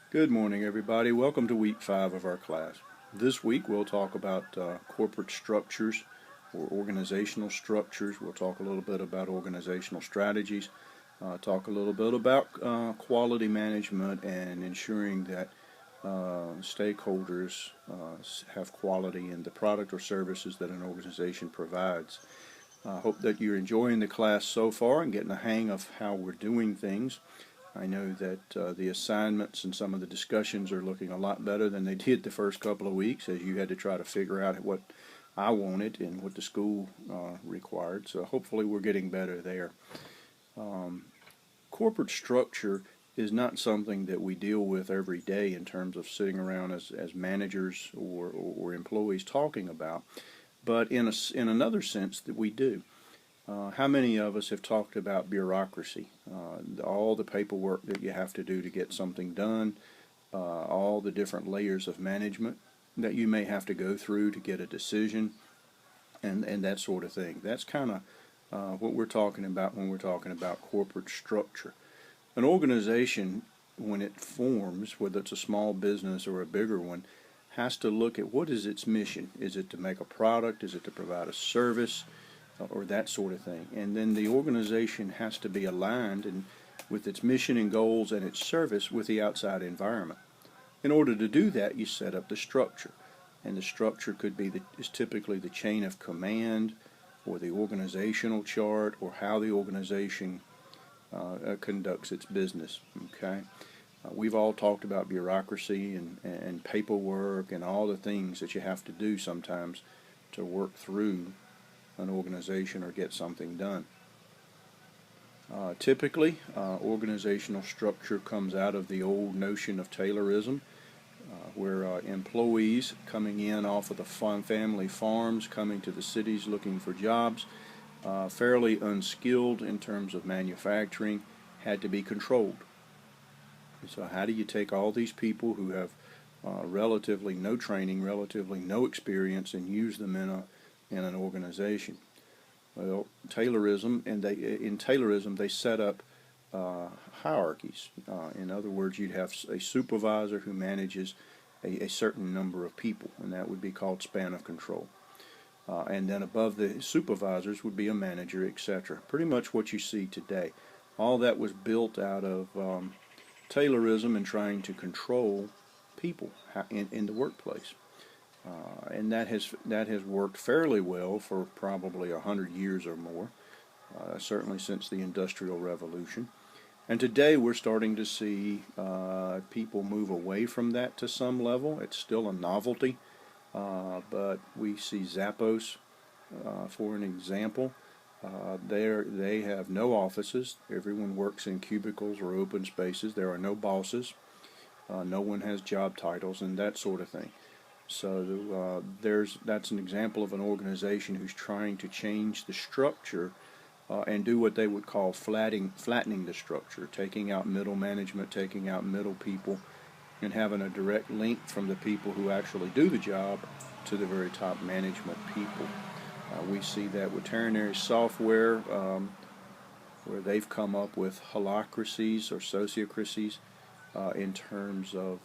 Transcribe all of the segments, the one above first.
Good morning, everybody. Welcome to week 5 of our class. This week we'll talk about corporate structures or organizational structures. We'll talk a little bit about organizational strategies, talk a little bit about quality management and ensuring that stakeholders have quality in the product or services that an organization provides. I hope that you're enjoying the class so far and getting a hang of how we're doing things. I know that the assignments and some of the discussions are looking a lot better than they did the first couple of weeks, as you had to try to figure out what I wanted and what the school required. So hopefully we're getting better there. Corporate structure is not something that we deal with every day in terms of sitting around as managers or employees talking about, but in another sense that we do. How many of us have talked about bureaucracy, all the paperwork that you have to do to get something done, all the different layers of management that you may have to go through to get a decision, and that sort of thing. That's kind of what we're talking about when we're talking about corporate structure. An organization, when it forms, whether it's a small business or a bigger one, has to look at what is its mission. Is it to make a product? Is it to provide a service? Or that sort of thing. And then the organization has to be aligned with its mission and goals and its service with the outside environment. In order to do that, you set up the structure. And the structure is typically the chain of command or the organizational chart or how the organization conducts its business. Okay, we've all talked about bureaucracy and paperwork and all the things that you have to do sometimes to work through an organization or get something done. Typically, organizational structure comes out of the old notion of Taylorism, where employees coming in off of the family farms, coming to the cities looking for jobs, fairly unskilled in terms of manufacturing, had to be controlled. So how do you take all these people who have relatively no training, relatively no experience, and use them in an organization? Well, Taylorism, in Taylorism they set up hierarchies. In other words, you'd have a supervisor who manages a certain number of people, and that would be called span of control. And then above the supervisors would be a manager, etc. Pretty much what you see today. All that was built out of Taylorism and trying to control people in the workplace. And that has worked fairly well for probably 100 years or more, certainly since the Industrial Revolution. And today we're starting to see people move away from that to some level. It's still a novelty, but we see Zappos, for an example. They have no offices. Everyone works in cubicles or open spaces. There are no bosses. No one has job titles and that sort of thing. So that's an example of an organization who's trying to change the structure and do what they would call flattening the structure, taking out middle management, taking out middle people, and having a direct link from the people who actually do the job to the very top management people. We see that with Ternary Software, where they've come up with holacracies or sociocracies in terms of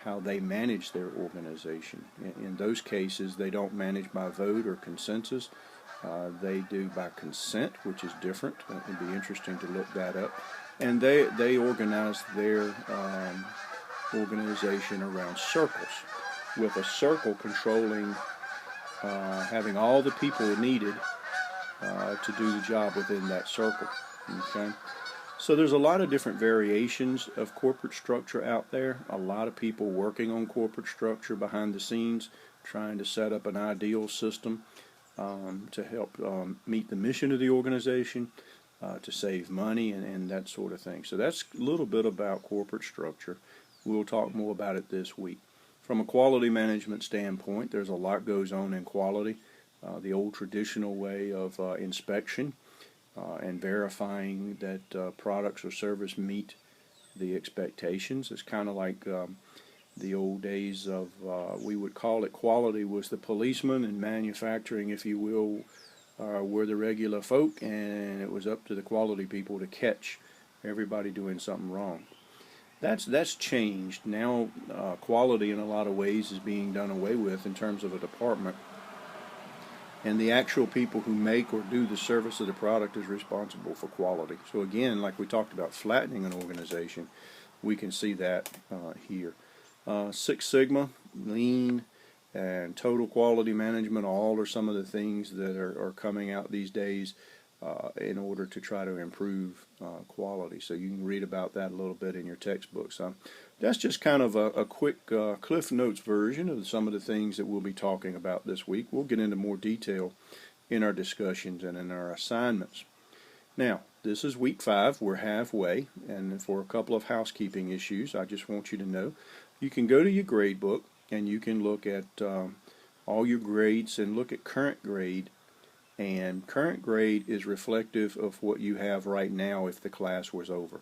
how they manage their organization. In those cases, they don't manage by vote or consensus. They do by consent, which is different. It would be interesting to look that up. And they organize their organization around circles, with a circle controlling, having all the people needed to do the job within that circle. Okay. So there's a lot of different variations of corporate structure out there. A lot of people working on corporate structure behind the scenes, trying to set up an ideal system to help meet the mission of the organization, to save money and that sort of thing. So that's a little bit about corporate structure. We'll talk more about it this week. From a quality management standpoint, there's a lot goes on in quality. The old traditional way of inspection, and verifying that products or service meet the expectations. It's kind of like the old days of, we would call it quality was the policeman, and manufacturing, if you will, were the regular folk, and it was up to the quality people to catch everybody doing something wrong. That's changed. Now quality in a lot of ways is being done away with in terms of a department, and the actual people who make or do the service of the product is responsible for quality. So again, like we talked about flattening an organization, we can see that here. Six Sigma, Lean, and Total Quality Management all are some of the things that are coming out these days in order to try to improve quality. So you can read about that a little bit in your textbooks. That's just kind of a quick Cliff Notes version of some of the things that we'll be talking about this week. We'll get into more detail in our discussions and in our assignments. Now, this is week 5. We're halfway, and for a couple of housekeeping issues, I just want you to know, you can go to your grade book and you can look at all your grades and look at current grade. And current grade is reflective of what you have right now if the class was over.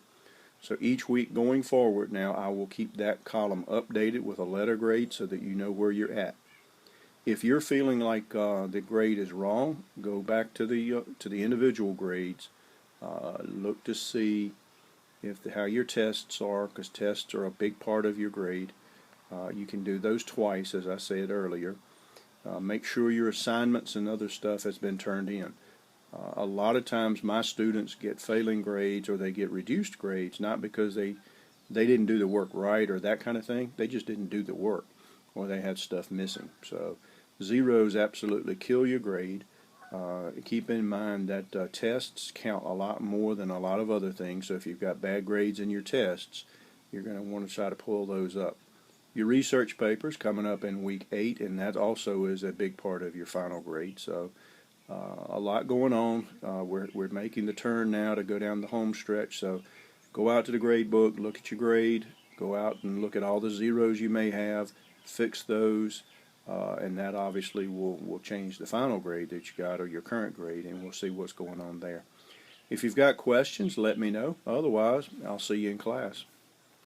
So each week going forward now, I will keep that column updated with a letter grade so that you know where you're at. If you're feeling like the grade is wrong, go back to the individual grades. Look to see how your tests are, because tests are a big part of your grade. You can do those twice, as I said earlier. Make sure your assignments and other stuff has been turned in. A lot of times my students get failing grades or they get reduced grades, not because they didn't do the work right or that kind of thing. They just didn't do the work, or they had stuff missing. So zeros absolutely kill your grade. Keep in mind that tests count a lot more than a lot of other things. So if you've got bad grades in your tests, you're going to want to try to pull those up. Your research paper's coming up in week 8, and that also is a big part of your final grade. So a lot going on. We're making the turn now to go down the home stretch. So go out to the grade book, look at your grade, go out and look at all the zeros you may have, fix those, and that obviously will change the final grade that you got or your current grade, and we'll see what's going on there. If you've got questions, let me know. Otherwise, I'll see you in class.